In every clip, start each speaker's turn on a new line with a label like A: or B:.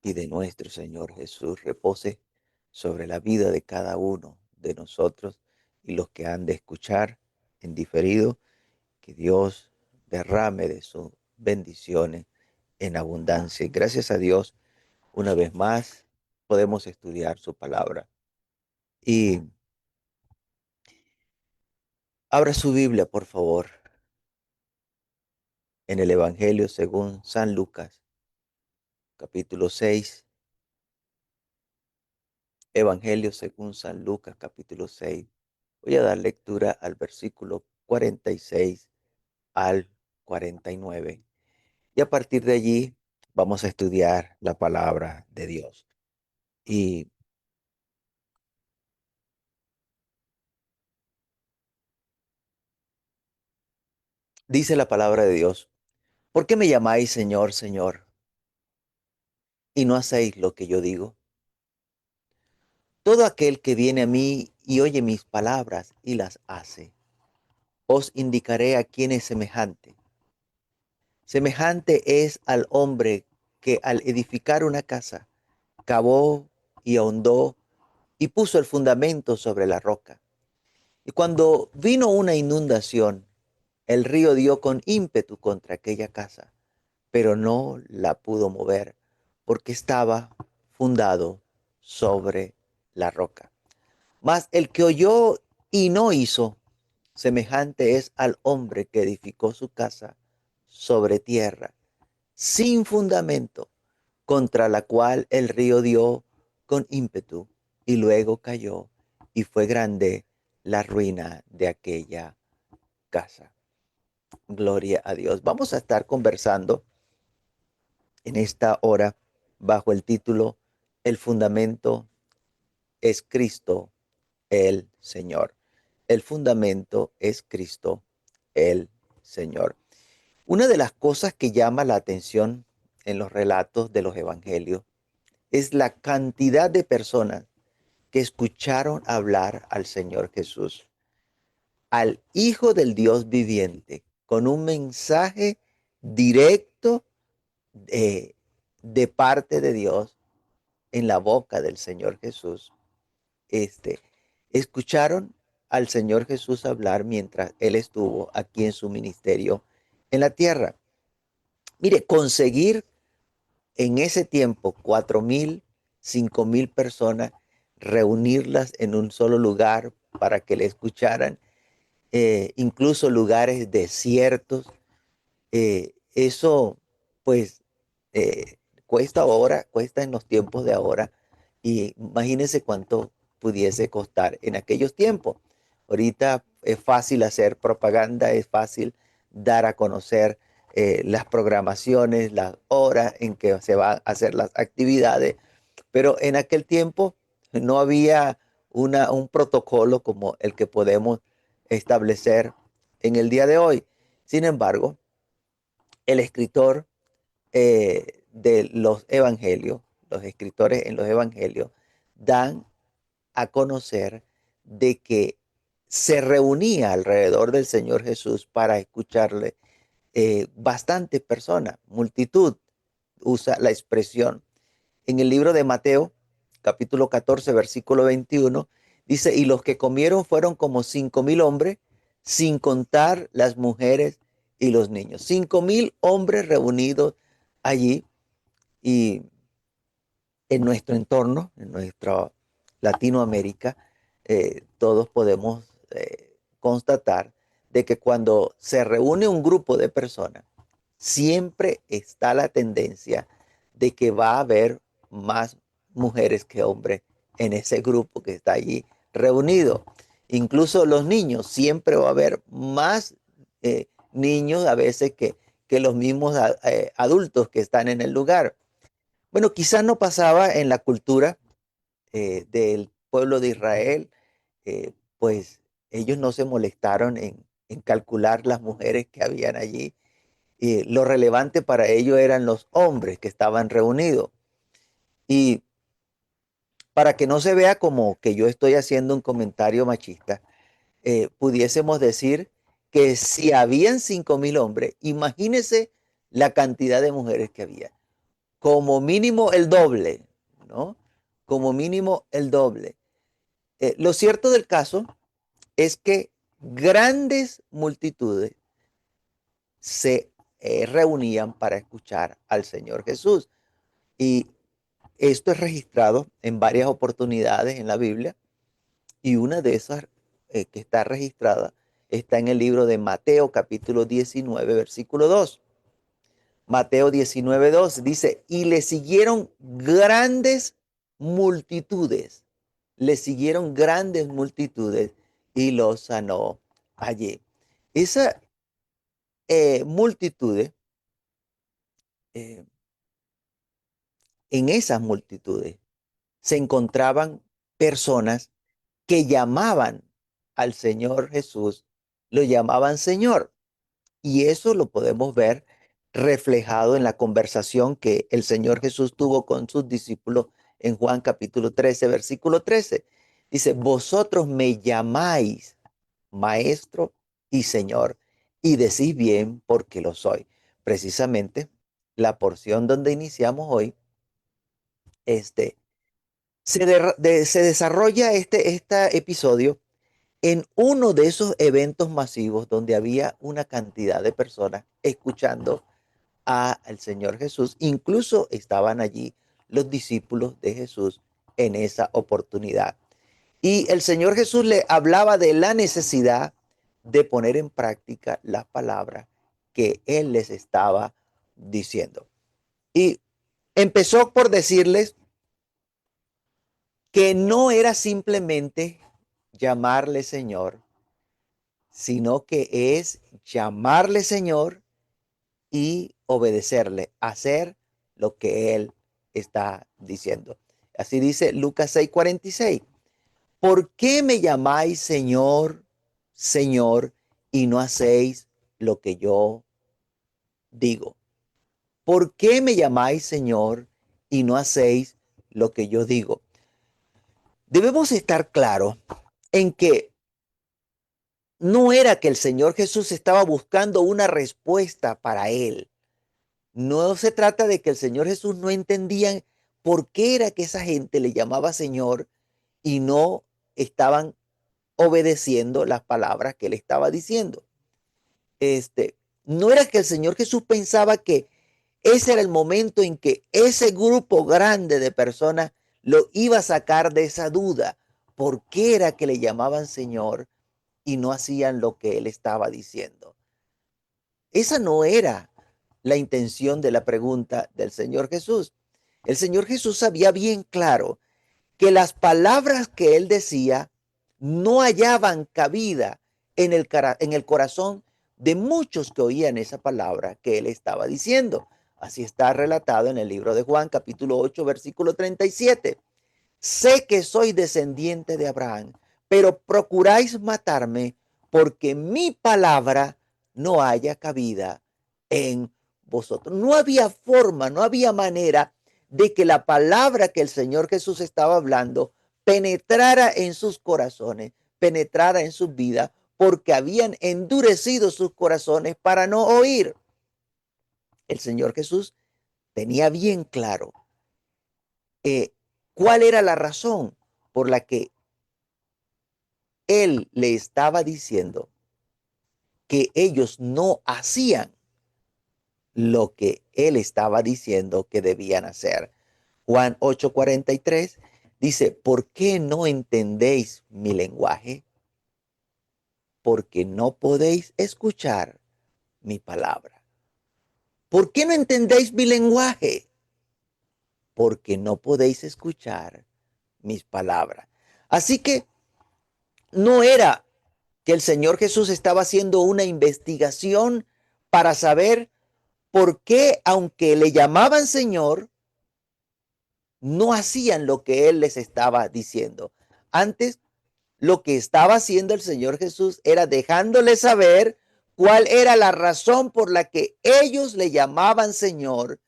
A: y de nuestro Señor Jesús repose sobre la vida de cada uno de nosotros y los que han de escuchar en diferido, que Dios derrame de sus bendiciones en abundancia. Y gracias a Dios, una vez más, podemos estudiar su palabra. Y abra su Biblia, por favor, en el Evangelio según San Lucas, capítulo 6. Evangelio según San Lucas, capítulo 6. Voy a dar lectura al versículo 46 al 49. Y a partir de allí vamos a estudiar la palabra de Dios. Y dice la palabra de Dios: ¿por qué me llamáis Señor, Señor, y no hacéis lo que yo digo? Todo aquel que viene a mí y oye mis palabras y las hace, os indicaré a quién es semejante. Semejante es al hombre que al edificar una casa, cavó y ahondó y puso el fundamento sobre la roca. Y cuando vino una inundación, el río dio con ímpetu contra aquella casa, pero no la pudo mover, porque estaba fundado sobre la roca. Mas el que oyó y no hizo, semejante es al hombre que edificó su casa sobre tierra, sin fundamento, contra la cual el río dio con ímpetu y luego cayó, y fue grande la ruina de aquella casa. Gloria a Dios. Vamos a estar conversando en esta hora bajo el título El fundamento es Cristo el Señor. El fundamento es Cristo el Señor. Una de las cosas que llama la atención en los relatos de los evangelios es la cantidad de personas que escucharon hablar al Señor Jesús, al Hijo del Dios viviente, con un mensaje directo de parte de Dios en la boca del Señor Jesús. Este, escucharon al Señor Jesús hablar mientras Él estuvo aquí en su ministerio en la tierra. Mire, conseguir en ese tiempo 4,000, 5,000 personas, reunirlas en un solo lugar para que le escucharan, incluso lugares desiertos, eso pues cuesta ahora, cuesta en los tiempos de ahora, y imagínense cuánto pudiese costar en aquellos tiempos. Ahorita es fácil hacer propaganda, es fácil dar a conocer las programaciones, las horas en que se van a hacer las actividades, pero en aquel tiempo no había un protocolo como el que podemos establecer en el día de hoy. Sin embargo, el escritor de los evangelios, los escritores en los evangelios, dan a conocer de que se reunía alrededor del Señor Jesús para escucharle bastantes personas, multitud, usa la expresión. En el libro de Mateo, capítulo 14, versículo 21, dice: y los que comieron fueron como 5,000 hombres, sin contar las mujeres y los niños. 5,000 hombres reunidos allí. Y en nuestro entorno, en nuestra Latinoamérica, todos podemos constatar de que cuando se reúne un grupo de personas, siempre está la tendencia de que va a haber más mujeres que hombres en ese grupo que está allí reunido. Incluso los niños, siempre va a haber más niños a veces que los mismos adultos que están en el lugar. Bueno, quizás no pasaba en la cultura del pueblo de Israel, pues ellos no se molestaron en calcular las mujeres que habían allí. Lo relevante para ellos eran los hombres que estaban reunidos. Y para que no se vea como que yo estoy haciendo un comentario machista, pudiésemos decir que si habían 5,000 hombres, imagínense la cantidad de mujeres que había. como mínimo el doble, ¿no? Como mínimo el doble. Lo cierto del caso es que grandes multitudes se reunían para escuchar al Señor Jesús. Y esto es registrado en varias oportunidades en la Biblia y una de esas que está registrada está en el libro de Mateo capítulo 19, versículo 2. Mateo 19, 2 dice, y le siguieron grandes multitudes, le siguieron grandes multitudes y los sanó allí. Esa multitudes, eh, en esas multitudes se encontraban personas que llamaban al Señor Jesús, lo llamaban Señor. Y eso lo podemos ver reflejado en la conversación que el Señor Jesús tuvo con sus discípulos en Juan capítulo 13, versículo 13. Dice, vosotros me llamáis maestro y Señor, y decís bien porque lo soy. Precisamente la porción donde iniciamos hoy, este, se desarrolla este episodio en uno de esos eventos masivos donde había una cantidad de personas escuchando al Señor Jesús. Incluso estaban allí los discípulos de Jesús en esa oportunidad. Y el Señor Jesús le hablaba de la necesidad de poner en práctica las palabras que Él les estaba diciendo. Y empezó por decirles que no era simplemente llamarle Señor, sino que es llamarle Señor y obedecerle, hacer lo que Él está diciendo. Así dice Lucas 6:46. ¿Por qué me llamáis Señor, Señor, y no hacéis lo que yo digo? ¿Por qué me llamáis Señor y no hacéis lo que yo digo? Debemos estar claros en que no era que el Señor Jesús estaba buscando una respuesta para él. No se trata de que el Señor Jesús no entendía por qué era que esa gente le llamaba Señor y no estaban obedeciendo las palabras que él estaba diciendo. No era que el Señor Jesús pensaba que ese era el momento en que ese grupo grande de personas lo iba a sacar de esa duda. ¿Por qué era que le llamaban Señor y no hacían lo que él estaba diciendo? Esa no era la intención de la pregunta del Señor Jesús. El Señor Jesús sabía bien claro que las palabras que él decía no hallaban cabida en el corazón de muchos que oían esa palabra que él estaba diciendo. Así está relatado en el libro de Juan, capítulo 8, versículo 37. Sé que soy descendiente de Abraham, pero procuráis matarme porque mi palabra no haya cabida en vosotros. No había forma, no había manera de que la palabra que el Señor Jesús estaba hablando penetrara en sus corazones, penetrara en sus vidas, porque habían endurecido sus corazones para no oír. El Señor Jesús tenía bien claro cuál era la razón por la que él le estaba diciendo que ellos no hacían lo que él estaba diciendo que debían hacer. Juan 8:43 dice, ¿por qué no entendéis mi lenguaje? Porque no podéis escuchar mi palabra. ¿Por qué no entendéis mi lenguaje? Porque no podéis escuchar mis palabras. Así que no era que el Señor Jesús estaba haciendo una investigación para saber por qué, aunque le llamaban Señor, no hacían lo que Él les estaba diciendo. Antes, lo que estaba haciendo el Señor Jesús era dejándoles saber cuál era la razón por la que ellos le llamaban Señor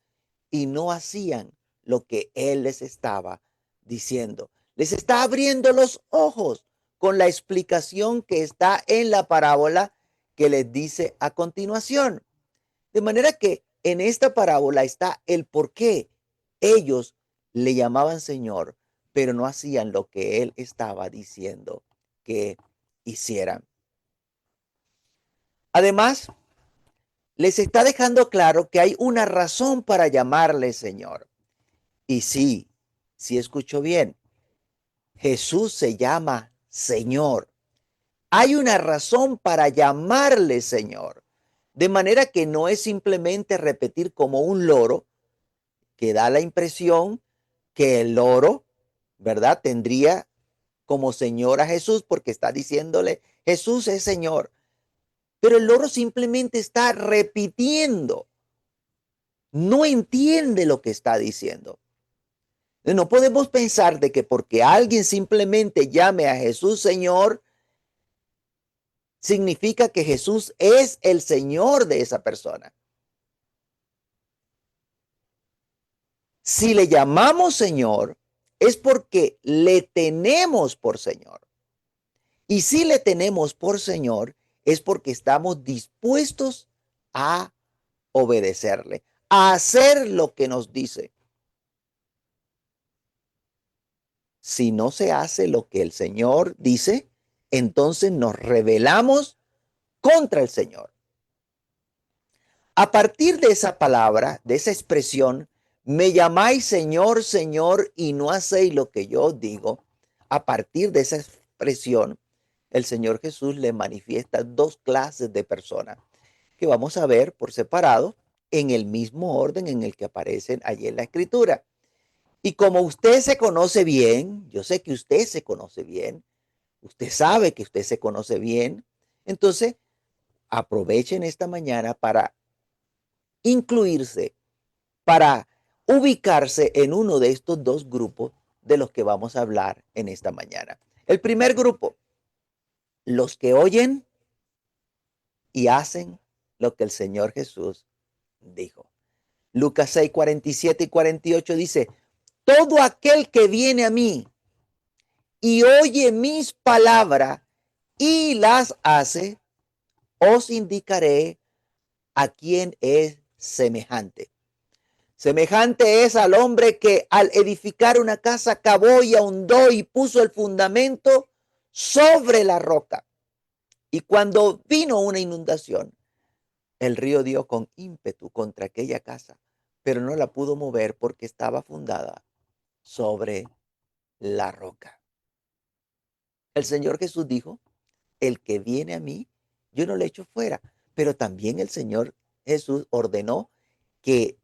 A: y no hacían lo que Él les estaba diciendo. Les está abriendo los ojos con la explicación que está en la parábola que les dice a continuación. De manera que en esta parábola está el por qué ellos le llamaban Señor, pero no hacían lo que Él estaba diciendo que hicieran. Además, les está dejando claro que hay una razón para llamarle Señor. Y sí, sí escuchó bien, Jesús se llama Señor. Hay una razón para llamarle Señor. De manera que no es simplemente repetir como un loro, que da la impresión que el loro, ¿verdad? Tendría como Señor a Jesús porque está diciéndole, Jesús es Señor. Pero el loro simplemente está repitiendo, no entiende lo que está diciendo. No podemos pensar de que porque alguien simplemente llame a Jesús Señor, significa que Jesús es el Señor de esa persona. Si le llamamos Señor, es porque le tenemos por Señor. Y si le tenemos por Señor, es porque estamos dispuestos a obedecerle, a hacer lo que nos dice. Si no se hace lo que el Señor dice, entonces nos rebelamos contra el Señor. A partir de esa palabra, de esa expresión, me llamáis Señor, Señor, y no hacéis lo que yo digo. A partir de esa expresión, el Señor Jesús le manifiesta dos clases de personas que vamos a ver por separado en el mismo orden en el que aparecen allí en la Escritura. Y como usted se conoce bien, yo sé que usted se conoce bien, usted sabe que usted se conoce bien, entonces aprovechen esta mañana para incluirse, para ubicarse en uno de estos dos grupos de los que vamos a hablar en esta mañana. El primer grupo, los que oyen y hacen lo que el Señor Jesús dijo. Lucas 6, 47 y 48 dice, todo aquel que viene a mí y oye mis palabras y las hace, os indicaré a quién es semejante. Semejante es al hombre que al edificar una casa cavó y ahondó y puso el fundamento sobre la roca. Y cuando vino una inundación, el río dio con ímpetu contra aquella casa, pero no la pudo mover porque estaba fundada sobre la roca. El Señor Jesús dijo, el que viene a mí, yo no le echo fuera. Pero también el Señor Jesús ordenó que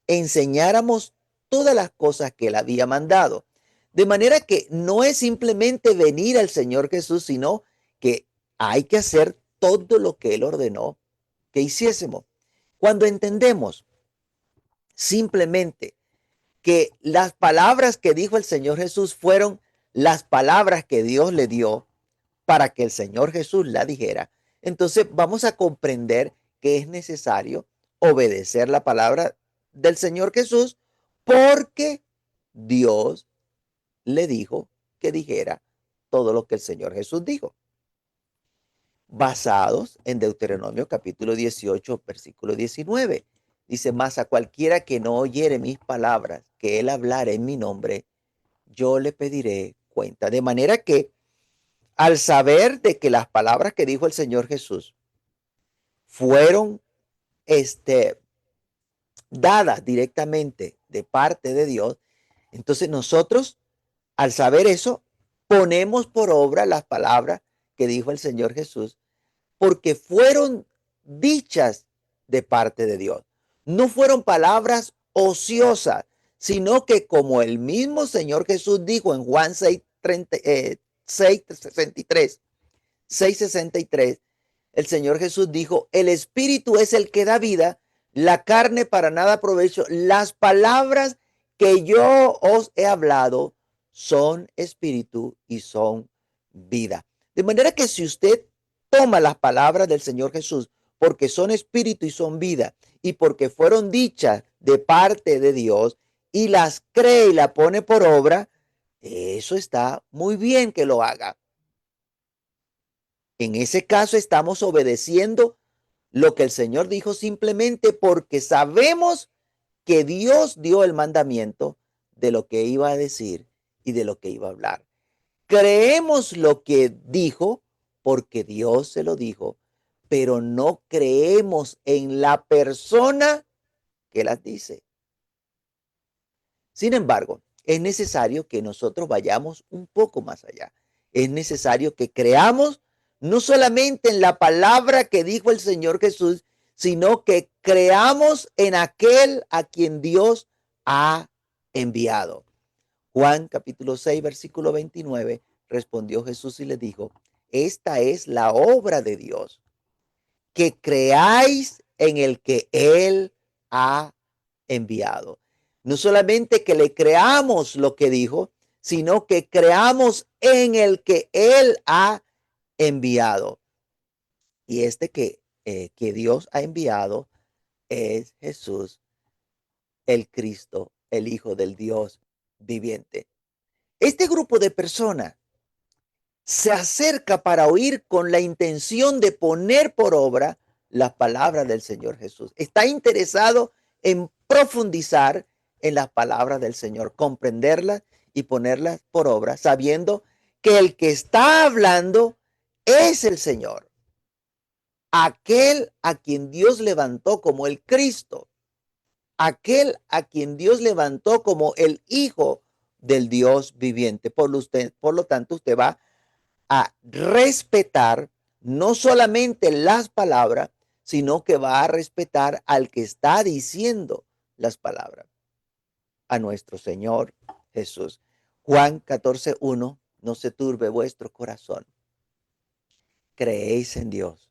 A: enseñáramos todas las cosas que él había mandado. De manera que no es simplemente venir al Señor Jesús, sino que hay que hacer todo lo que él ordenó que hiciésemos. Cuando entendemos simplemente que las palabras que dijo el Señor Jesús fueron las palabras que Dios le dio para que el Señor Jesús la dijera, entonces vamos a comprender que es necesario obedecer la palabra del Señor Jesús porque Dios le dijo que dijera todo lo que el Señor Jesús dijo. Basados en Deuteronomio capítulo 18, versículo 19. Dice, mas a cualquiera que no oyere mis palabras, que él hablara en mi nombre, yo le pediré cuenta. De manera que al saber de que las palabras que dijo el Señor Jesús fueron dadas directamente de parte de Dios, entonces nosotros, al saber eso, ponemos por obra las palabras que dijo el Señor Jesús, porque fueron dichas de parte de Dios. No fueron palabras ociosas, sino que como el mismo Señor Jesús dijo en Juan 6:63, el Señor Jesús dijo, el Espíritu es el que da vida, la carne para nada aprovecho. Las palabras que yo os he hablado son espíritu y son vida. De manera que si usted toma las palabras del Señor Jesús porque son espíritu y son vida y porque fueron dichas de parte de Dios y las cree y la pone por obra, eso está muy bien que lo haga. En ese caso estamos obedeciendo lo que el Señor dijo simplemente porque sabemos que Dios dio el mandamiento de lo que iba a decir y de lo que iba a hablar. Creemos lo que dijo porque Dios se lo dijo, pero no creemos en la persona que las dice. Sin embargo, es necesario que nosotros vayamos un poco más allá. Es necesario que creamos no solamente en la palabra que dijo el Señor Jesús, sino que creamos en aquel a quien Dios ha enviado. Juan capítulo 6, versículo 29, respondió Jesús y le dijo, esta es la obra de Dios, que creáis en el que Él ha enviado. No solamente que le creamos lo que dijo, sino que creamos en el que Él ha enviado. Y que Dios ha enviado es Jesús, el Cristo, el Hijo del Dios viviente. Este grupo de personas se acerca para oír con la intención de poner por obra las palabras del Señor Jesús. Está interesado en profundizar en las palabras del Señor, comprenderlas y ponerlas por obra, sabiendo que el que está hablando es el Señor, aquel a quien Dios levantó como el Cristo, aquel a quien Dios levantó como el Hijo del Dios viviente. Por lo tanto, usted va a respetar no solamente las palabras, sino que va a respetar al que está diciendo las palabras, a nuestro Señor Jesús. Juan 14:1, no se turbe vuestro corazón. Creéis en Dios,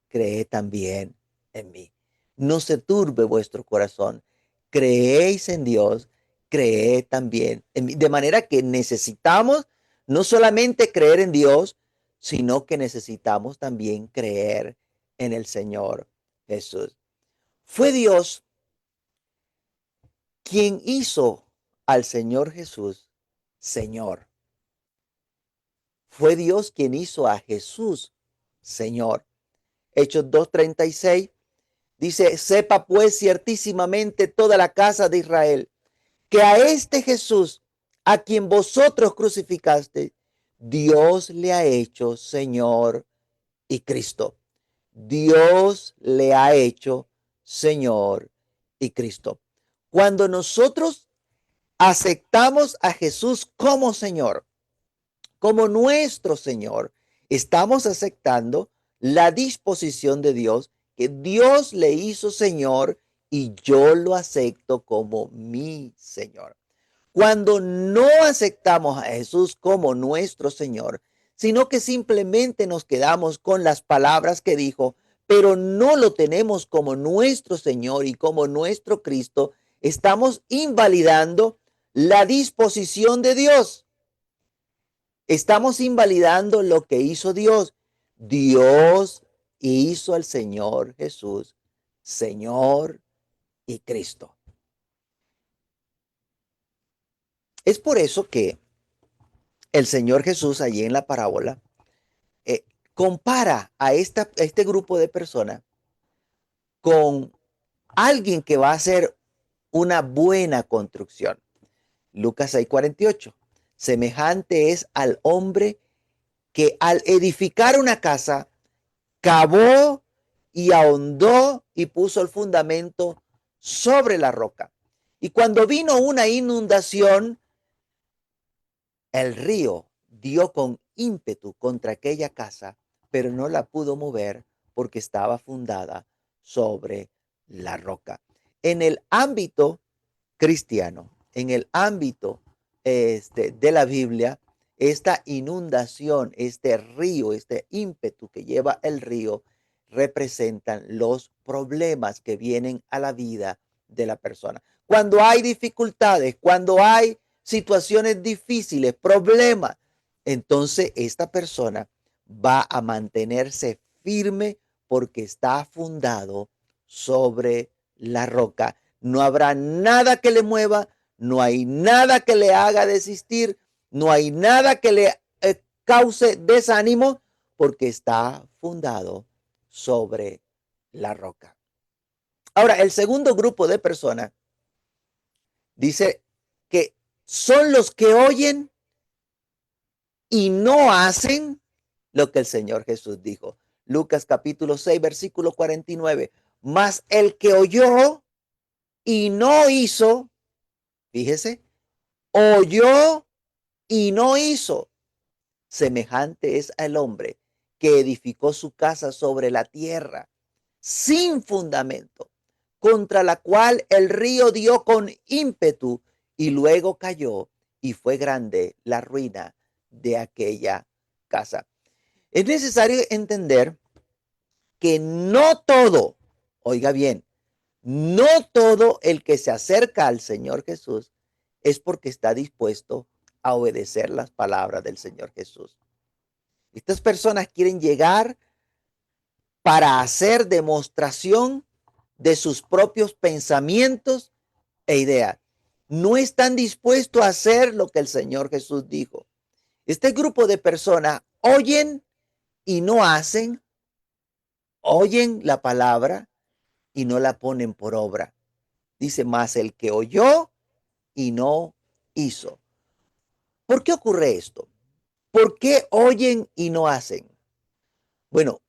A: creed también en mí. No se turbe vuestro corazón. Creéis en Dios, creed también en mí. De manera que necesitamos no solamente creer en Dios, sino que necesitamos también creer en el Señor Jesús. Fue Dios quien hizo al Señor Jesús Señor. Fue Dios quien hizo a Jesús Señor. Hechos 2:36 dice, sepa pues ciertísimamente toda la casa de Israel, que a este Jesús, a quien vosotros crucificaste, Dios le ha hecho Señor y Cristo. Dios le ha hecho Señor y Cristo. Cuando nosotros aceptamos a Jesús como Señor, como nuestro Señor, estamos aceptando la disposición de Dios, que Dios le hizo Señor y yo lo acepto como mi Señor. Cuando no aceptamos a Jesús como nuestro Señor, sino que simplemente nos quedamos con las palabras que dijo, pero no lo tenemos como nuestro Señor y como nuestro Cristo, estamos invalidando la disposición de Dios. Estamos invalidando lo que hizo Dios. Dios hizo al Señor Jesús, Señor y Cristo. Es por eso que el Señor Jesús allí en la parábola compara a este grupo de personas con alguien que va a hacer una buena construcción. Lucas 6:48. Semejante es al hombre que al edificar una casa, cavó y ahondó y puso el fundamento sobre la roca. Y cuando vino una inundación, el río dio con ímpetu contra aquella casa, pero no la pudo mover porque estaba fundada sobre la roca. En el ámbito cristiano, en el ámbito de la Biblia, esta inundación, este río, este ímpetu que lleva el río, representan los problemas que vienen a la vida de la persona. Cuando hay dificultades, cuando hay situaciones difíciles, problemas, entonces esta persona va a mantenerse firme porque está fundado sobre la roca. No habrá nada que le mueva, no hay nada que le haga desistir, no hay nada que le cause desánimo porque está fundado sobre la roca. Ahora, el segundo grupo de personas Dice que son los que oyen y no hacen lo que el Señor Jesús dijo. Lucas capítulo 6, versículo 49. Mas el que oyó y no hizo, fíjese, oyó y no hizo. Semejante es al hombre que edificó su casa sobre la tierra, sin fundamento, contra la cual el río dio con ímpetu y luego cayó, y fue grande la ruina de aquella casa. Es necesario entender que no todo, oiga bien, no todo el que se acerca al Señor Jesús es porque está dispuesto a obedecer las palabras del Señor Jesús. Estas personas quieren llegar para hacer demostración de sus propios pensamientos e ideas. No están dispuestos a hacer lo que el Señor Jesús dijo. Este grupo de personas oyen y no hacen, oyen la palabra y no la ponen por obra. Dice más el que oyó y no hizo. ¿Por qué ocurre esto? ¿Por qué oyen y no hacen? Bueno,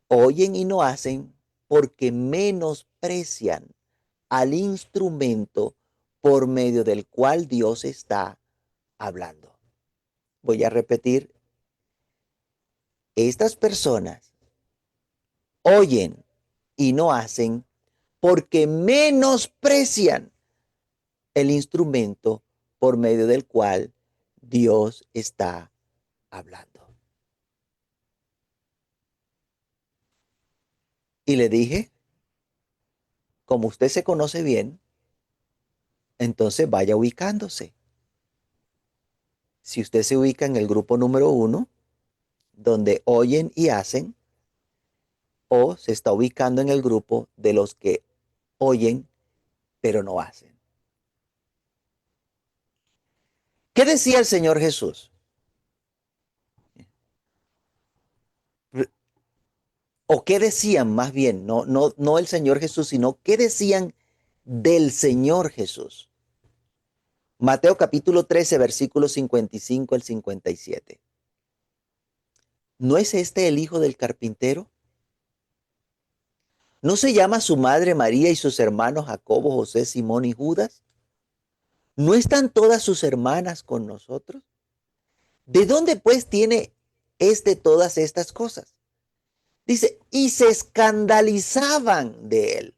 A: oyen y no hacen porque menosprecian al instrumento por medio del cual Dios está hablando. Voy a repetir, estas personas oyen y no hacen porque menosprecian el instrumento por medio del cual Dios está hablando. Y le dije, como usted se conoce bien, entonces vaya ubicándose. Si usted se ubica en el grupo número 1, donde oyen y hacen, o se está ubicando en el grupo de los que oyen pero no hacen. ¿Qué decía el Señor Jesús? ¿O qué decían más bien? No el Señor Jesús, sino qué decían del Señor Jesús. Mateo capítulo 13, versículos 55 al 57. ¿No es este el hijo del carpintero? ¿No se llama su madre María y sus hermanos Jacobo, José, Simón y Judas? ¿No están todas sus hermanas con nosotros? ¿De dónde pues tiene todas estas cosas? Dice, y se escandalizaban de él.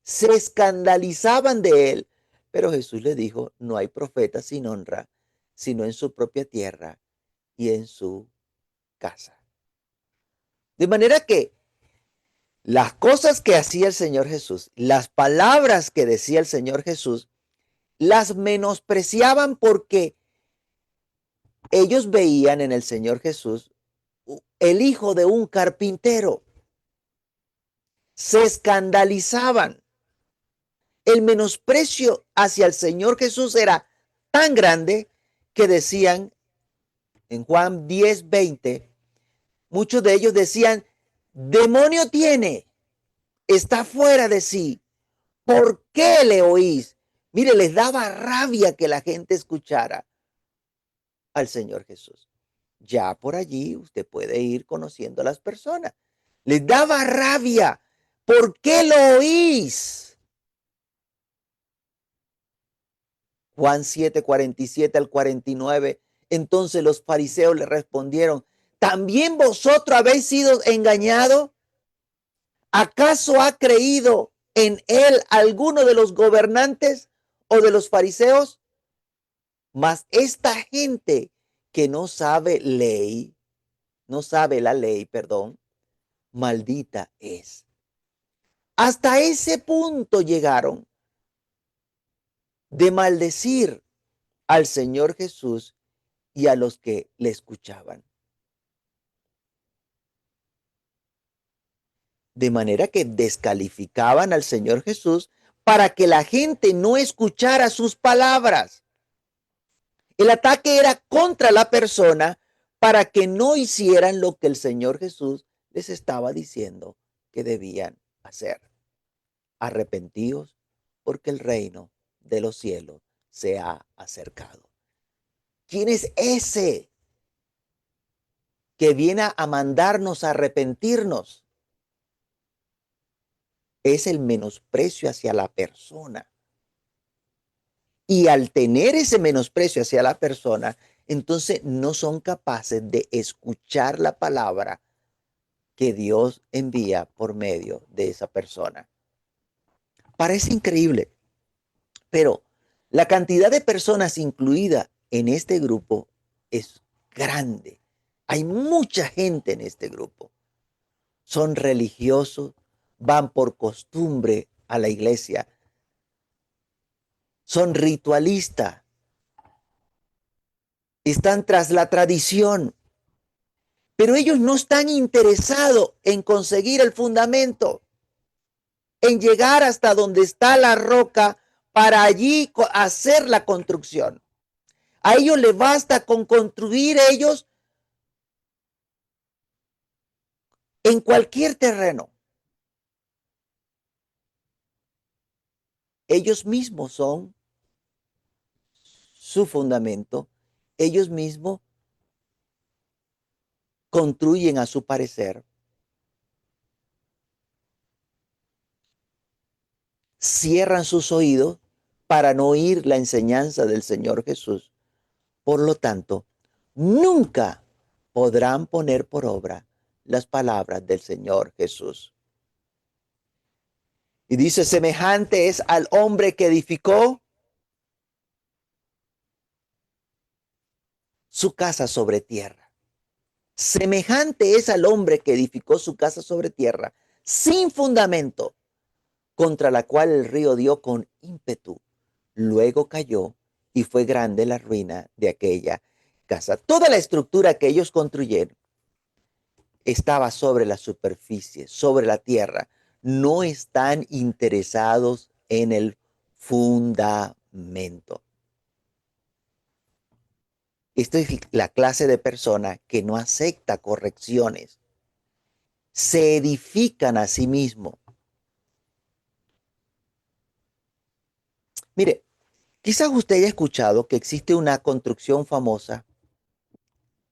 A: Se escandalizaban de él. Pero Jesús le dijo, no hay profeta sin honra, sino en su propia tierra y en su casa. De manera que las cosas que hacía el Señor Jesús, las palabras que decía el Señor Jesús, las menospreciaban porque ellos veían en el Señor Jesús el hijo de un carpintero. Se escandalizaban. El menosprecio hacia el Señor Jesús era tan grande que decían en Juan 10:20, muchos de ellos decían, demonio tiene, está fuera de sí. ¿Por qué le oís? Mire, les daba rabia que la gente escuchara al Señor Jesús. Ya por allí usted puede ir conociendo a las personas. Les daba rabia. ¿Por qué lo oís? Juan 7:47 al 49. Entonces los fariseos le respondieron, ¿también vosotros habéis sido engañados? ¿Acaso ha creído en él alguno de los gobernantes o de los fariseos? Mas esta gente que no sabe ley, no sabe la ley, perdón, maldita es. Hasta ese punto llegaron de maldecir al Señor Jesús y a los que le escuchaban. De manera que descalificaban al Señor Jesús para que la gente no escuchara sus palabras. El ataque era contra la persona para que no hicieran lo que el Señor Jesús les estaba diciendo que debían hacer. Arrepentíos porque el reino de los cielos se ha acercado. ¿Quién es ese que viene a mandarnos a arrepentirnos? Es el menosprecio hacia la persona. Y al tener ese menosprecio hacia la persona, entonces no son capaces de escuchar la palabra que Dios envía por medio de esa persona. Parece increíble, pero la cantidad de personas incluida en este grupo es grande. Hay mucha gente en este grupo. Son religiosos, van por costumbre a la iglesia, son ritualistas, están tras la tradición, pero ellos no están interesados en conseguir el fundamento, en llegar hasta donde está la roca para allí hacer la construcción. A ellos les basta con construir ellos en cualquier terreno. Ellos mismos son su fundamento, ellos mismos construyen a su parecer, cierran sus oídos para no oír la enseñanza del Señor Jesús. Por lo tanto, nunca podrán poner por obra las palabras del Señor Jesús. Y dice, semejante es al hombre que edificó su casa sobre tierra. Semejante es al hombre que edificó su casa sobre tierra, sin fundamento, contra la cual el río dio con ímpetu. Luego cayó y fue grande la ruina de aquella casa. Toda la estructura que ellos construyeron estaba sobre la superficie, sobre la tierra. No están interesados en el fundamento. Esta es la clase de persona que no acepta correcciones. Se edifican a sí mismos. Mire, quizás usted haya escuchado que existe una construcción famosa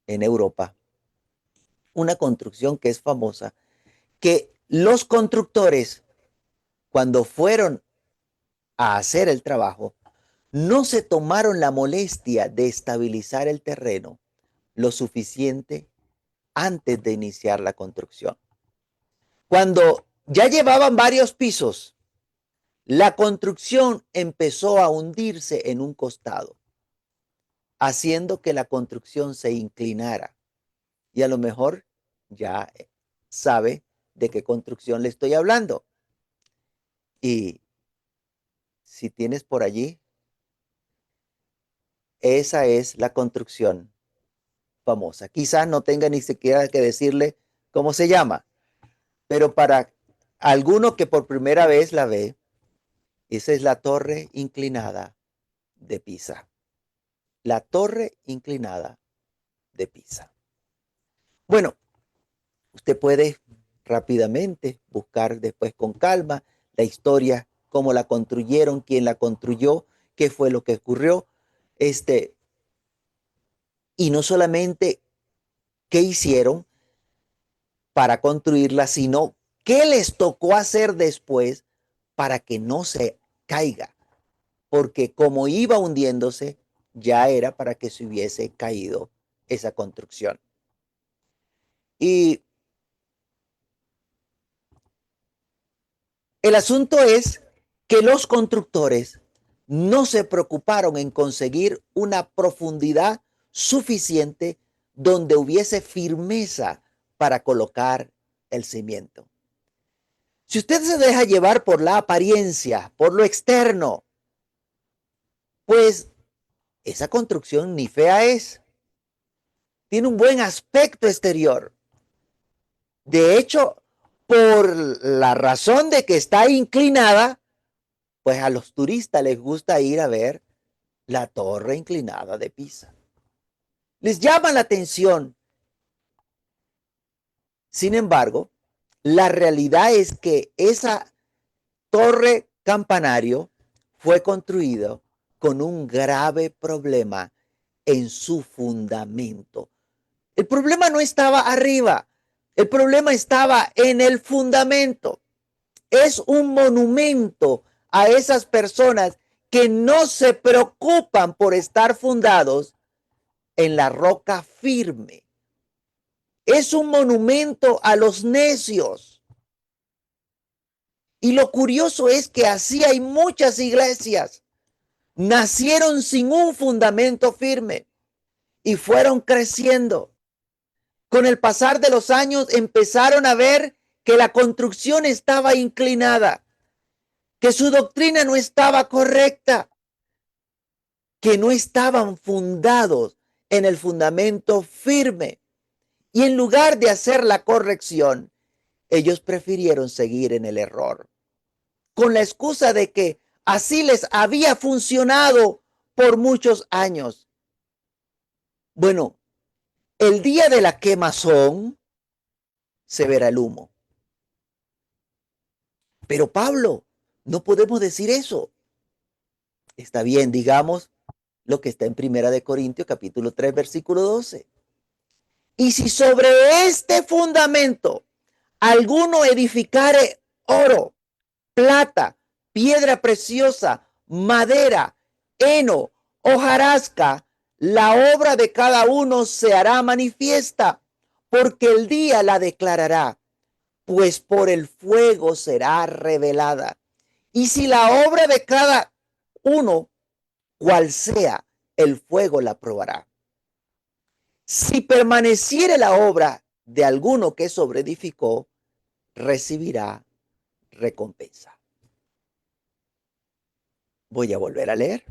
A: en Europa, una construcción que es famosa, que los constructores, cuando fueron a hacer el trabajo, no se tomaron la molestia de estabilizar el terreno lo suficiente antes de iniciar la construcción. Cuando ya llevaban varios pisos, la construcción empezó a hundirse en un costado, haciendo que la construcción se inclinara. Y a lo mejor ya sabe de qué construcción le estoy hablando. Y si tienes por allí, esa es la construcción famosa. Quizás no tenga ni siquiera que decirle cómo se llama, pero para alguno que por primera vez la ve, esa es la torre inclinada de Pisa. La torre inclinada de Pisa. Bueno, usted puede rápidamente buscar después con calma la historia, cómo la construyeron, quién la construyó, qué fue lo que ocurrió. Y no solamente qué hicieron para construirla, sino qué les tocó hacer después para que no se caiga. Porque como iba hundiéndose, ya era para que se hubiese caído esa construcción. Y el asunto es que los constructores no se preocuparon en conseguir una profundidad suficiente donde hubiese firmeza para colocar el cimiento. Si usted se deja llevar por la apariencia, por lo externo, pues esa construcción ni fea es. Tiene un buen aspecto exterior. De hecho, por la razón de que está inclinada, pues a los turistas les gusta ir a ver la torre inclinada de Pisa. Les llama la atención. Sin embargo, la realidad es que esa torre campanario fue construido con un grave problema en su fundamento. El problema no estaba arriba, el problema estaba en el fundamento. Es un monumento a esas personas que no se preocupan por estar fundados en la roca firme. Es un monumento a los necios. Y lo curioso es que así hay muchas iglesias. Nacieron sin un fundamento firme y fueron creciendo. Con el pasar de los años empezaron a ver que la construcción estaba inclinada, que su doctrina no estaba correcta, que no estaban fundados en el fundamento firme. Y en lugar de hacer la corrección, ellos prefirieron seguir en el error, con la excusa de que así les había funcionado por muchos años. Bueno, el día de la quemazón se verá el humo. Pero Pablo, no podemos decir eso. Está bien, digamos lo que está en Primera de Corintios capítulo 3 versículo 12. Y si sobre este fundamento alguno edificare oro, plata, piedra preciosa, madera, heno, hojarasca, la obra de cada uno se hará manifiesta, porque el día la declarará, pues por el fuego será revelada. Y si la obra de cada uno, cual sea, el fuego la probará. Si permaneciere la obra de alguno que sobreedificó, recibirá recompensa. Voy a volver a leer.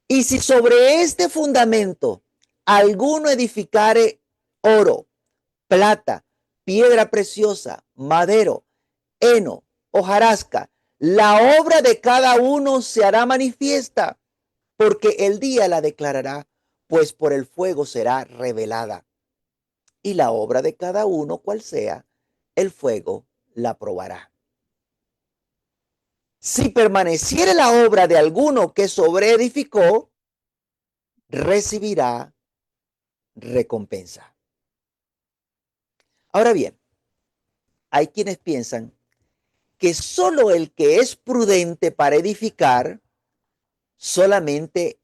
A: Y si sobre este fundamento alguno edificare oro, plata, piedra preciosa, madero, heno, hojarasca, la obra de cada uno se hará manifiesta, porque el día la declarará, pues por el fuego será revelada. Y la obra de cada uno, cual sea, el fuego la probará. Si permaneciere la obra de alguno que sobreedificó, recibirá recompensa. Ahora bien, hay quienes piensan que solo el que es prudente para edificar, solamente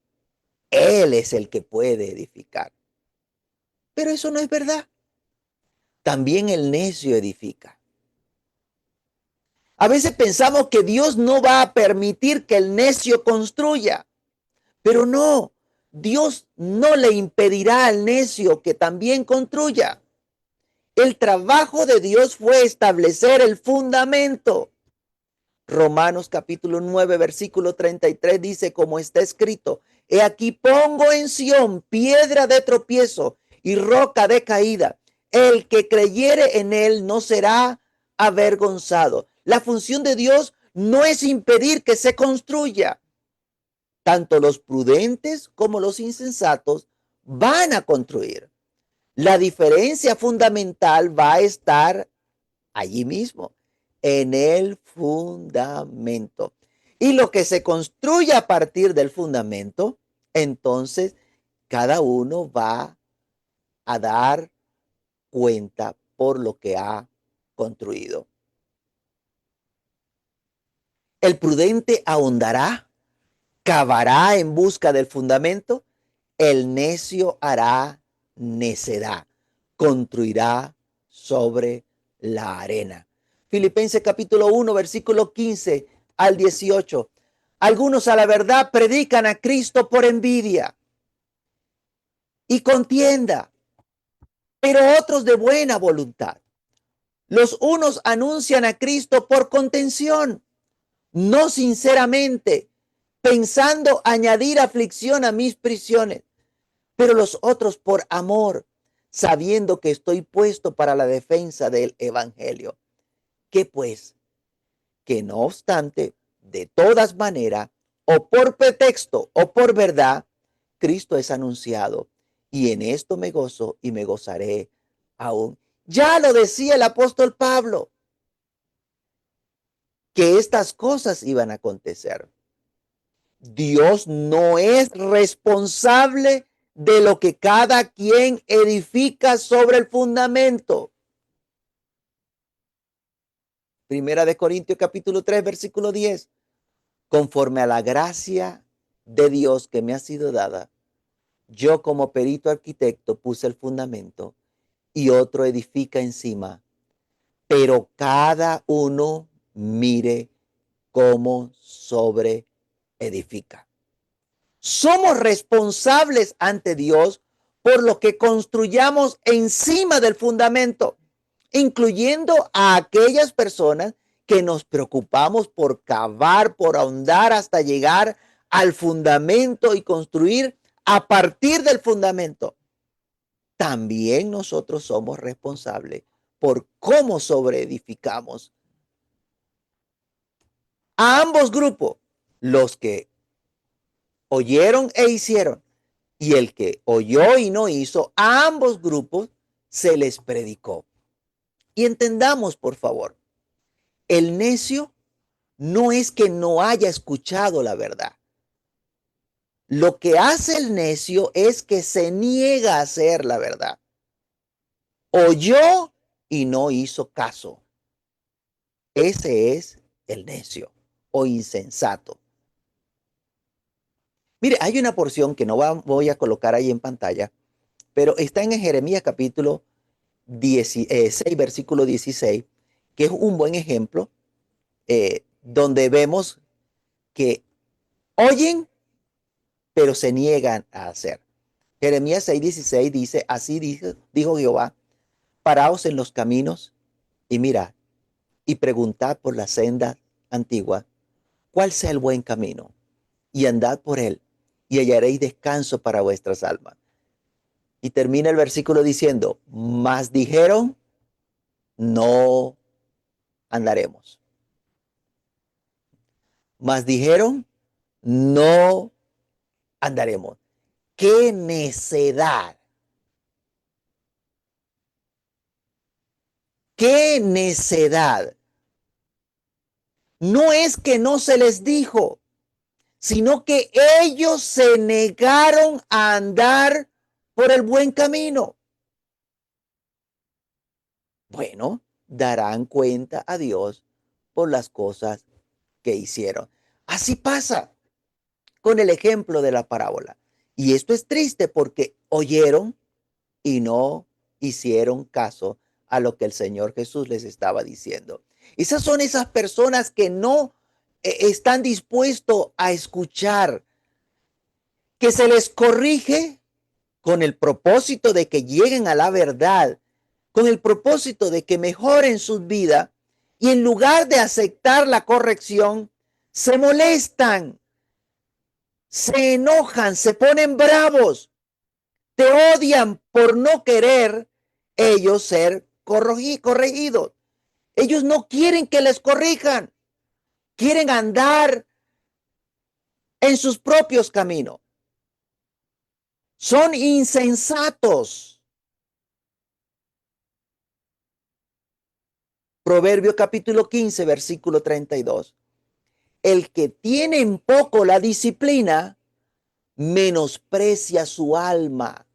A: él es el que puede edificar. Pero eso no es verdad. También el necio edifica. A veces pensamos que Dios no va a permitir que el necio construya, pero no, Dios no le impedirá al necio que también construya. El trabajo de Dios fue establecer el fundamento. Romanos capítulo 9, versículo 33 dice, como está escrito, he aquí pongo en Sión piedra de tropiezo y roca de caída. El que creyere en él no será avergonzado. La función de Dios no es impedir que se construya. Tanto los prudentes como los insensatos van a construir. La diferencia fundamental va a estar allí mismo, en el fundamento. Y lo que se construye a partir del fundamento, entonces cada uno va a dar cuenta por lo que ha construido. El prudente ahondará, cavará en busca del fundamento. El necio hará necedad, construirá sobre la arena. Filipenses capítulo 1, versículo 15 al 18. Algunos a la verdad predican a Cristo por envidia y contienda, pero otros de buena voluntad. Los unos anuncian a Cristo por contención, no sinceramente, pensando añadir aflicción a mis prisiones, pero los otros por amor, sabiendo que estoy puesto para la defensa del evangelio. ¿Qué pues? Que no obstante, de todas maneras, o por pretexto o por verdad, Cristo es anunciado, y en esto me gozo y me gozaré aún. Ya lo decía el apóstol Pablo, que estas cosas iban a acontecer. Dios no es responsable de lo que cada quien edifica sobre el fundamento. Primera de Corintios capítulo 3, versículo 10. Conforme a la gracia de Dios que me ha sido dada, yo como perito arquitecto puse el fundamento y otro edifica encima, pero cada uno mire cómo sobre edifica. Somos responsables ante Dios por lo que construyamos encima del fundamento, incluyendo a aquellas personas que nos preocupamos por cavar, por ahondar hasta llegar al fundamento y construir a partir del fundamento. También nosotros somos responsables por cómo sobreedificamos a ambos grupos, los que oyeron e hicieron, y el que oyó y no hizo, a ambos grupos se les predicó. Y entendamos, por favor, el necio no es que no haya escuchado la verdad. Lo que hace el necio es que se niega a hacer la verdad. Oyó y no hizo caso. Ese es el necio o insensato. Mire, hay una porción que no voy a colocar ahí en pantalla, pero está en Jeremías capítulo 6, versículo 16, que es un buen ejemplo donde vemos que oyen, pero se niegan a hacer. Jeremías 6:16 dice, así dijo Jehová, paraos en los caminos y mirad y preguntad por la senda antigua, cuál sea el buen camino, y andad por él y hallaréis descanso para vuestras almas. Y termina el versículo diciendo, mas dijeron, no andaremos. Mas dijeron, no andaremos. ¡Qué necedad! ¡Qué necedad! No es que no se les dijo, sino que ellos se negaron a andar por el buen camino. Bueno, darán cuenta a Dios por las cosas que hicieron. Así pasa con el ejemplo de la parábola. Y esto es triste porque oyeron y no hicieron caso a lo que el Señor Jesús les estaba diciendo. Esas son esas personas que no están dispuestos a escuchar, que se les corrige con el propósito de que lleguen a la verdad, con el propósito de que mejoren sus vidas, y en lugar de aceptar la corrección, se molestan, se enojan, se ponen bravos, te odian por no querer ellos ser corregidos. Ellos no quieren que les corrijan, quieren andar en sus propios caminos. Son insensatos. Proverbio capítulo 15, versículo 32. El que tiene en poco la disciplina, menosprecia su alma.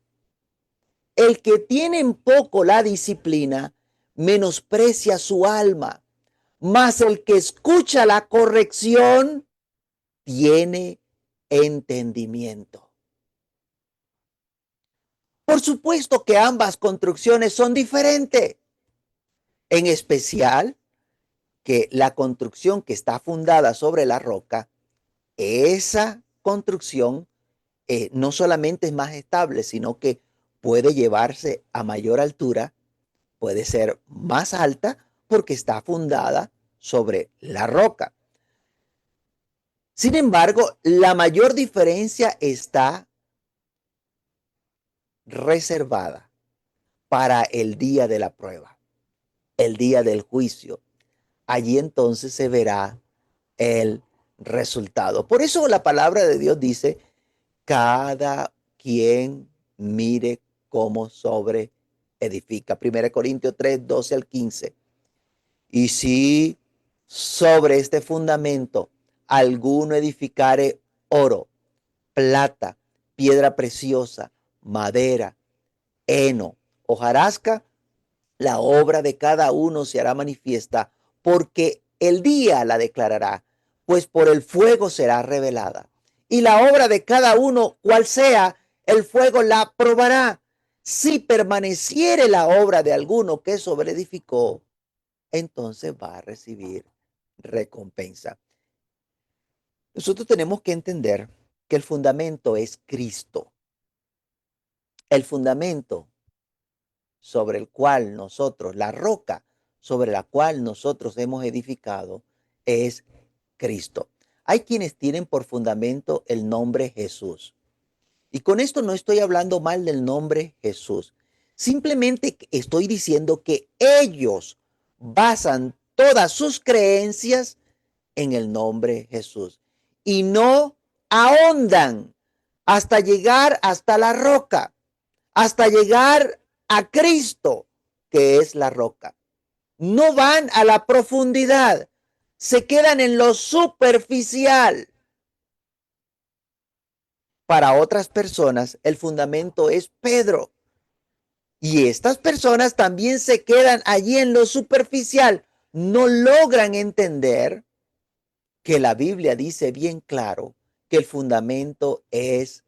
A: El que tiene en poco la disciplina, menosprecia su alma. Mas el que escucha la corrección, tiene entendimiento. Por supuesto que ambas construcciones son diferentes. En especial que la construcción que está fundada sobre la roca, esa construcción no solamente es más estable, sino que puede llevarse a mayor altura, puede ser más alta porque está fundada sobre la roca. Sin embargo, la mayor diferencia está reservada para el día de la prueba, el día del juicio. Allí entonces se verá el resultado. Por eso la palabra de Dios dice, cada quien mire cómo sobre edifica. 1 Corintios 3, 12 al 15. Y si sobre este fundamento alguno edificare oro, plata, piedra preciosa, madera, heno, hojarasca, la obra de cada uno se hará manifiesta, porque el día la declarará, pues por el fuego será revelada. Y la obra de cada uno, cual sea, el fuego la probará. Si permaneciere la obra de alguno que sobreedificó, entonces va a recibir recompensa. Nosotros tenemos que entender que el fundamento es Cristo. El fundamento sobre el cual nosotros, la roca sobre la cual nosotros hemos edificado, es Cristo. Hay quienes tienen por fundamento el nombre Jesús. Y con esto no estoy hablando mal del nombre Jesús. Simplemente estoy diciendo que ellos basan todas sus creencias en el nombre Jesús y no ahondan hasta llegar hasta la roca, hasta llegar a Cristo, que es la roca. No van a la profundidad, se quedan en lo superficial. Para otras personas, el fundamento es Pedro. Y estas personas también se quedan allí en lo superficial. No logran entender que la Biblia dice bien claro que el fundamento es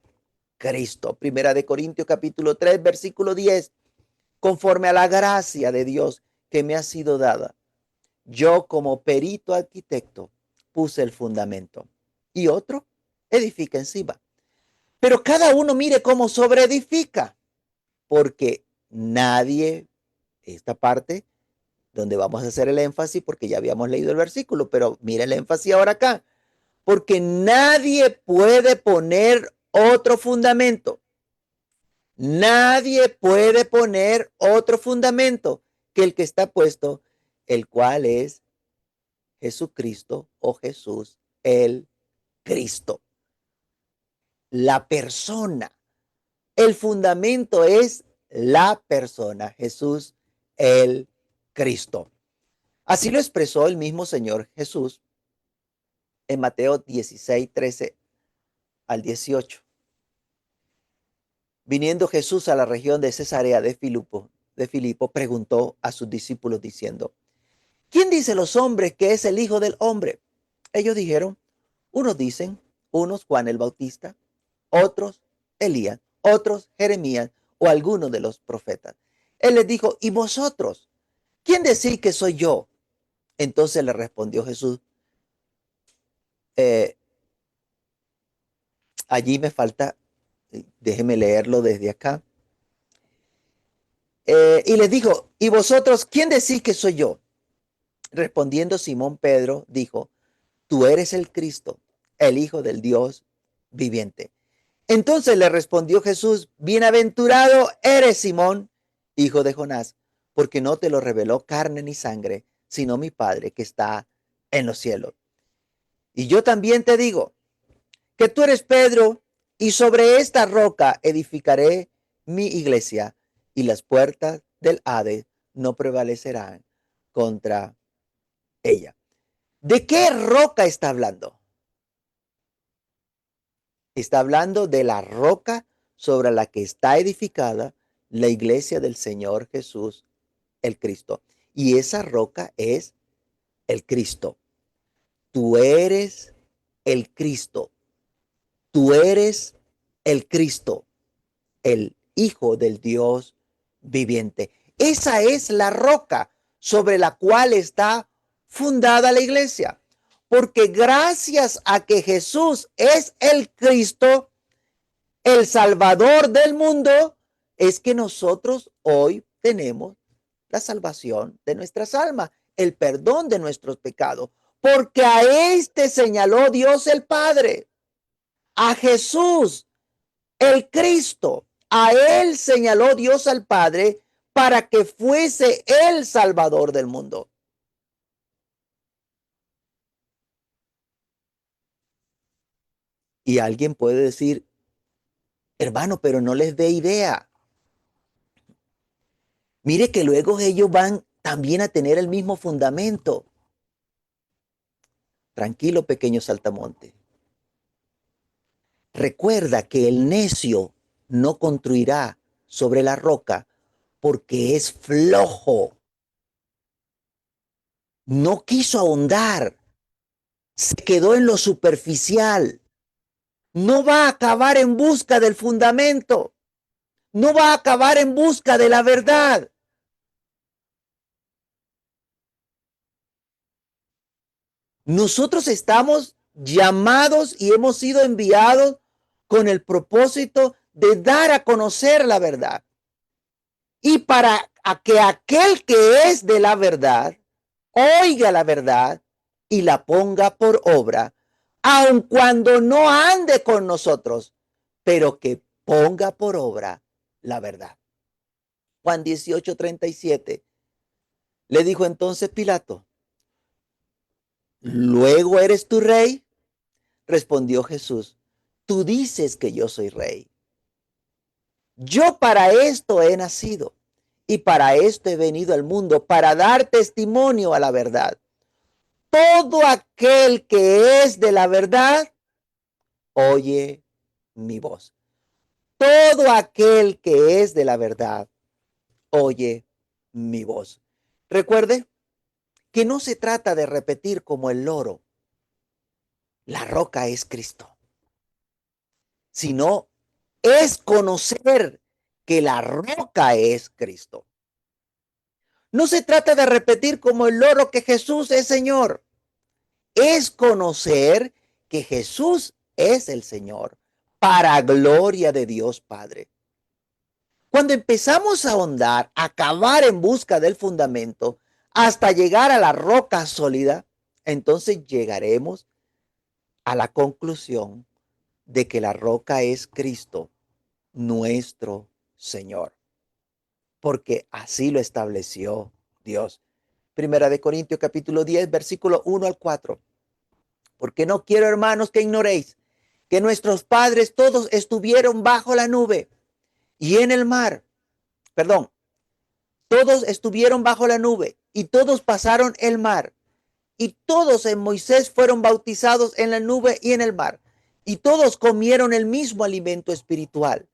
A: Cristo. Primera de Corintios capítulo 3, versículo 10. Conforme a la gracia de Dios que me ha sido dada, yo como perito arquitecto puse el fundamento y otro edifica encima. Pero cada uno mire cómo sobreedifica, porque nadie, esta parte donde vamos a hacer el énfasis, porque ya habíamos leído el versículo, pero mire el énfasis ahora acá, porque nadie puede poner otro fundamento. Nadie puede poner otro fundamento que el que está puesto, el cual es Jesucristo o Jesús, el Cristo. La persona. El fundamento es la persona, Jesús, el Cristo. Así lo expresó el mismo Señor Jesús en Mateo 16, 13 al 18. Viniendo Jesús a la región de Cesarea de Filipo, preguntó a sus discípulos diciendo: ¿quién dice los hombres que es el Hijo del Hombre? Ellos dijeron, unos Juan el Bautista, otros Elías, otros Jeremías o alguno de los profetas. Él les dijo, ¿y vosotros? ¿Quién decís que soy yo? Entonces le respondió Jesús, eh, allí me falta, déjeme leerlo desde acá. Y les dijo, ¿y vosotros quién decís que soy yo? Respondiendo Simón Pedro, dijo, tú eres el Cristo, el Hijo del Dios viviente. Entonces le respondió Jesús, bienaventurado eres Simón, hijo de Jonás, porque no te lo reveló carne ni sangre, sino mi Padre que está en los cielos. Y yo también te digo que tú eres Pedro, y sobre esta roca edificaré mi iglesia, y las puertas del Hades no prevalecerán contra ella. ¿De qué roca está hablando? Está hablando de la roca sobre la que está edificada la iglesia del Señor Jesús, el Cristo. Y esa roca es el Cristo. Tú eres el Cristo. Tú eres el Cristo, el Hijo del Dios viviente. Esa es la roca sobre la cual está fundada la iglesia. Porque gracias a que Jesús es el Cristo, el Salvador del mundo, es que nosotros hoy tenemos la salvación de nuestras almas, el perdón de nuestros pecados, porque a este señaló Dios el Padre, a Jesús, el Cristo, a él señaló Dios al Padre para que fuese el Salvador del mundo. Y alguien puede decir, hermano, pero no les dé idea. Mire que luego ellos van también a tener el mismo fundamento. Tranquilo, pequeño saltamonte. Recuerda que el necio no construirá sobre la roca porque es flojo. No quiso ahondar, se quedó en lo superficial. No va a acabar en busca del fundamento. No va a acabar en busca de la verdad. Nosotros estamos llamados y hemos sido enviados con el propósito de dar a conocer la verdad. Y para que aquel que es de la verdad oiga la verdad y la ponga por obra, aun cuando no ande con nosotros, pero que ponga por obra la verdad. Juan 18:37. Le dijo entonces Pilato: ¿luego eres tu rey? Respondió Jesús: tú dices que yo soy rey. Yo para esto he nacido y para esto he venido al mundo, para dar testimonio a la verdad. Todo aquel que es de la verdad, oye mi voz. Todo aquel que es de la verdad, oye mi voz. Recuerde que no se trata de repetir como el loro, la roca es Cristo, sino es conocer que la roca es Cristo. No se trata de repetir como el loro que Jesús es Señor. Es conocer que Jesús es el Señor para gloria de Dios Padre. Cuando empezamos a ahondar, a cavar en busca del fundamento, hasta llegar a la roca sólida, entonces llegaremos a la conclusión de que la roca es Cristo, nuestro Señor, porque así lo estableció Dios. Primera de Corintios capítulo 10, versículo 1 al 4. Porque no quiero, hermanos, que ignoréis que nuestros padres todos estuvieron bajo la nube y en el mar. Perdón, todos estuvieron bajo la nube y todos pasaron el mar. Y todos en Moisés fueron bautizados en la nube y en el mar. Y todos comieron el mismo alimento espiritual.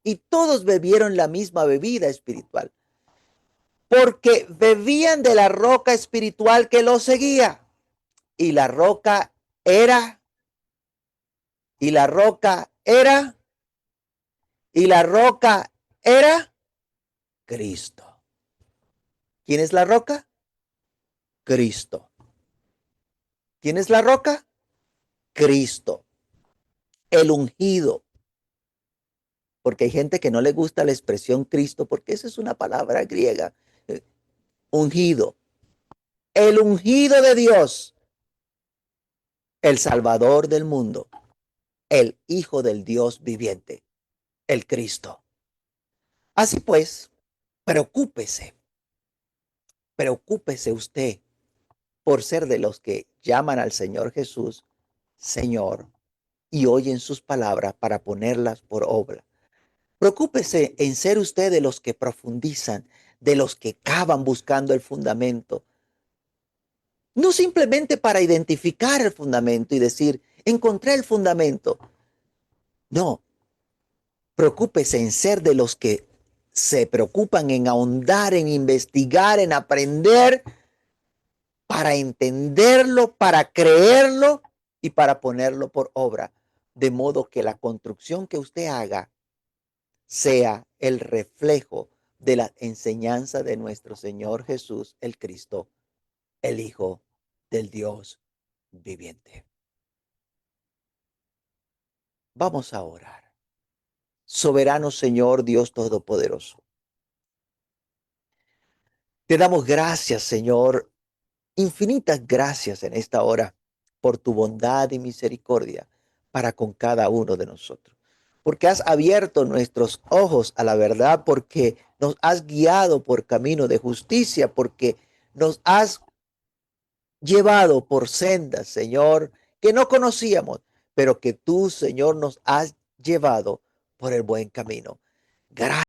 A: Y todos bebieron la misma bebida espiritual. Porque bebían de la roca espiritual que los seguía. Y la roca era, y la roca era, y la roca era Cristo. ¿Quién es la roca? Cristo. ¿Quién es la roca? Cristo. El ungido. Porque hay gente que no le gusta la expresión Cristo, porque esa es una palabra griega. Ungido. El ungido de Dios. El Salvador del mundo. El Hijo del Dios viviente. El Cristo. Así pues, preocúpese. Preocúpese usted por ser de los que llaman al Señor Jesús Señor y oyen sus palabras para ponerlas por obra. Preocúpese en ser usted de los que profundizan, de los que cavan buscando el fundamento. No simplemente para identificar el fundamento y decir, encontré el fundamento. No, preocúpese en ser de los que se preocupan en ahondar, en investigar, en aprender, para entenderlo, para creerlo y para ponerlo por obra. De modo que la construcción que usted haga sea el reflejo de la enseñanza de nuestro Señor Jesús, el Cristo, el Hijo del Dios viviente. Vamos a orar. Soberano Señor, Dios Todopoderoso. Te damos gracias, Señor, infinitas gracias en esta hora por tu bondad y misericordia para con cada uno de nosotros. Porque has abierto nuestros ojos a la verdad, porque nos has guiado por camino de justicia, porque nos has llevado por sendas, Señor, que no conocíamos, pero que tú, Señor, nos has llevado por el buen camino. Gracias.